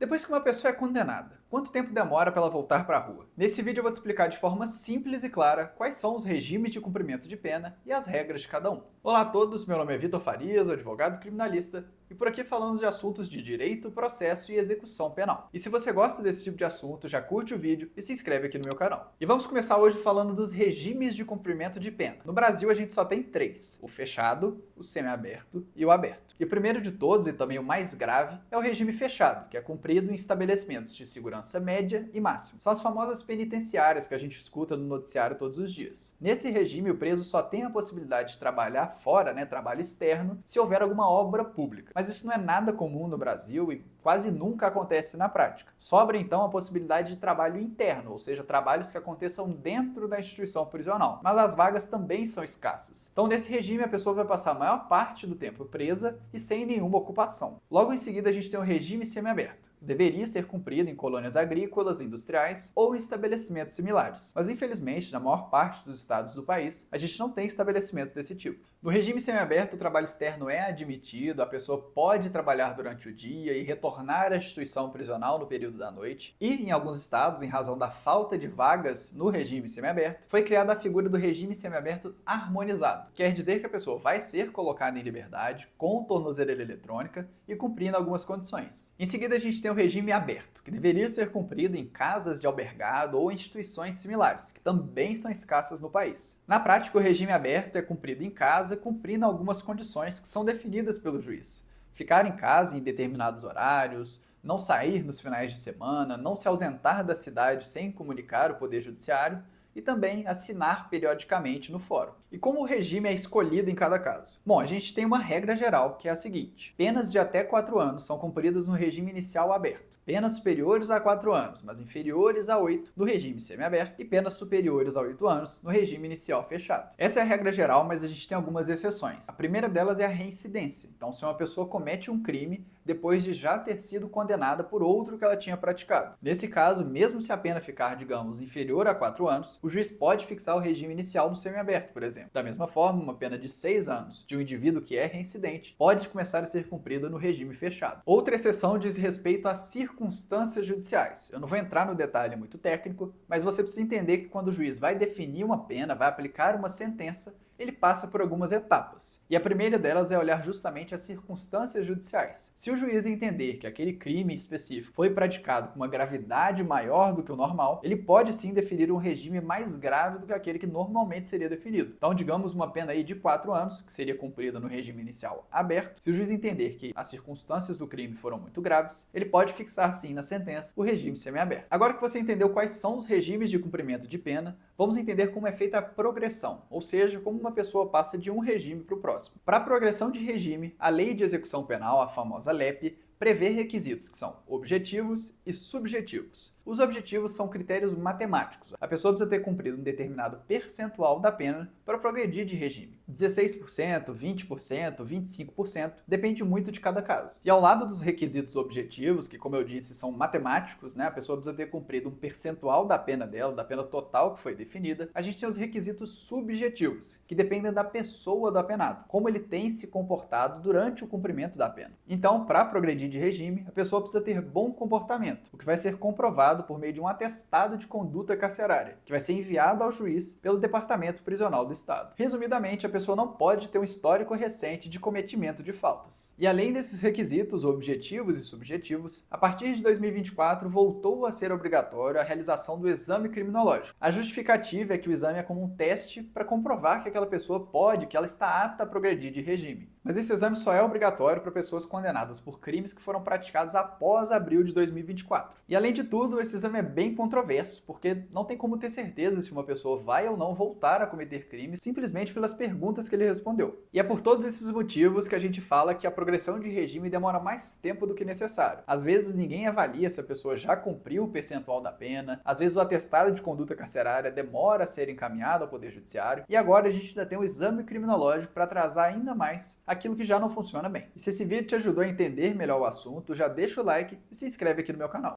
Depois que uma pessoa é condenada, quanto tempo demora para ela voltar para a rua? Nesse vídeo eu vou te explicar de forma simples e clara quais são os regimes de cumprimento de pena e as regras de cada um. Olá a todos, meu nome é Vitor Farias, advogado criminalista, e por aqui falamos de assuntos de direito, processo e execução penal. E se você gosta desse tipo de assunto, já curte o vídeo e se inscreve aqui no meu canal. E vamos começar hoje falando dos regimes de cumprimento de pena. No Brasil a gente só tem três: o fechado, o semiaberto e o aberto. E o primeiro de todos, e também o mais grave, é o regime fechado, que é cumprido em estabelecimentos de segurança média e máxima. São as famosas penitenciárias que a gente escuta no noticiário todos os dias. Nesse regime, o preso só tem a possibilidade de trabalhar fora, trabalho externo, se houver alguma obra pública. Mas isso não é nada comum no Brasil e quase nunca acontece na prática. Sobra então a possibilidade de trabalho interno, ou seja, trabalhos que aconteçam dentro da instituição prisional. Mas as vagas também são escassas. Então, nesse regime, a pessoa vai passar a maior parte do tempo presa e sem nenhuma ocupação. Logo em seguida, a gente tem o regime semiaberto. Deveria ser cumprido em colônias agrícolas, industriais ou em estabelecimentos similares. Mas, infelizmente, na maior parte dos estados do país, a gente não tem estabelecimentos desse tipo. No regime semiaberto, o trabalho externo é admitido, a pessoa pode trabalhar durante o dia e retornar à instituição prisional no período da noite. E, em alguns estados, em razão da falta de vagas no regime semiaberto, foi criada a figura do regime semiaberto harmonizado. Quer dizer que a pessoa vai ser colocada em liberdade com tornozeleira eletrônica e cumprindo algumas condições. Em seguida, a gente tem o regime aberto, que deveria ser cumprido em casas de albergado ou instituições similares, que também são escassas no país. Na prática, o regime aberto é cumprido em casa, cumprindo algumas condições que são definidas pelo juiz. Ficar em casa em determinados horários, não sair nos finais de semana, não se ausentar da cidade sem comunicar o Poder Judiciário, e também assinar periodicamente no fórum. E como o regime é escolhido em cada caso? Bom, a gente tem uma regra geral, que é a seguinte: penas de até 4 anos são cumpridas no regime inicial aberto. Penas superiores a 4 anos, mas inferiores a 8, no regime semiaberto, e penas superiores a 8 anos, no regime inicial fechado. Essa é a regra geral, mas a gente tem algumas exceções. A primeira delas é a reincidência. Então, se uma pessoa comete um crime depois de já ter sido condenada por outro que ela tinha praticado. Nesse caso, mesmo se a pena ficar, digamos, inferior a 4 anos, o juiz pode fixar o regime inicial no semiaberto, por exemplo. Da mesma forma, uma pena de 6 anos de um indivíduo que é reincidente pode começar a ser cumprida no regime fechado. Outra exceção diz respeito a circunstâncias judiciais. Eu não vou entrar no detalhe muito técnico, mas você precisa entender que quando o juiz vai definir uma pena, vai aplicar uma sentença, ele passa por algumas etapas. E a primeira delas é olhar justamente as circunstâncias judiciais. Se o juiz entender que aquele crime específico foi praticado com uma gravidade maior do que o normal, ele pode sim definir um regime mais grave do que aquele que normalmente seria definido. Então, digamos uma pena aí de 4 anos, que seria cumprida no regime inicial aberto. Se o juiz entender que as circunstâncias do crime foram muito graves, ele pode fixar sim na sentença o regime semiaberto. Agora que você entendeu quais são os regimes de cumprimento de pena, vamos entender como é feita a progressão, ou seja, como uma pessoa passa de um regime para o próximo. Para a progressão de regime, a Lei de Execução Penal, a famosa LEP, prevê requisitos que são objetivos e subjetivos. Os objetivos são critérios matemáticos. A pessoa precisa ter cumprido um determinado percentual da pena para progredir de regime. 16%, 20%, 25%, depende muito de cada caso. E ao lado dos requisitos objetivos, que como eu disse são matemáticos, a pessoa precisa ter cumprido um percentual da pena dela, da pena total que foi definida, a gente tem os requisitos subjetivos, que dependem da pessoa do apenado, como ele tem se comportado durante o cumprimento da pena. Então, para progredir de regime, a pessoa precisa ter bom comportamento, o que vai ser comprovado por meio de um atestado de conduta carcerária, que vai ser enviado ao juiz pelo Departamento Prisional do Estado. Resumidamente, a pessoa não pode ter um histórico recente de cometimento de faltas. E além desses requisitos objetivos e subjetivos, a partir de 2024 voltou a ser obrigatório a realização do exame criminológico. A justificativa é que o exame é como um teste para comprovar que aquela pessoa pode, que ela está apta a progredir de regime. Mas esse exame só é obrigatório para pessoas condenadas por crimes que foram praticados após abril de 2024. E além de tudo, esse exame é bem controverso, porque não tem como ter certeza se uma pessoa vai ou não voltar a cometer crimes simplesmente pelas perguntas que ele respondeu. E é por todos esses motivos que a gente fala que a progressão de regime demora mais tempo do que necessário. Às vezes ninguém avalia se a pessoa já cumpriu o percentual da pena, às vezes o atestado de conduta carcerária demora a ser encaminhado ao Poder Judiciário, e agora a gente ainda tem um exame criminológico para atrasar ainda mais aquilo que já não funciona bem. E se esse vídeo te ajudou a entender melhor o assunto, já deixa o like e se inscreve aqui no meu canal.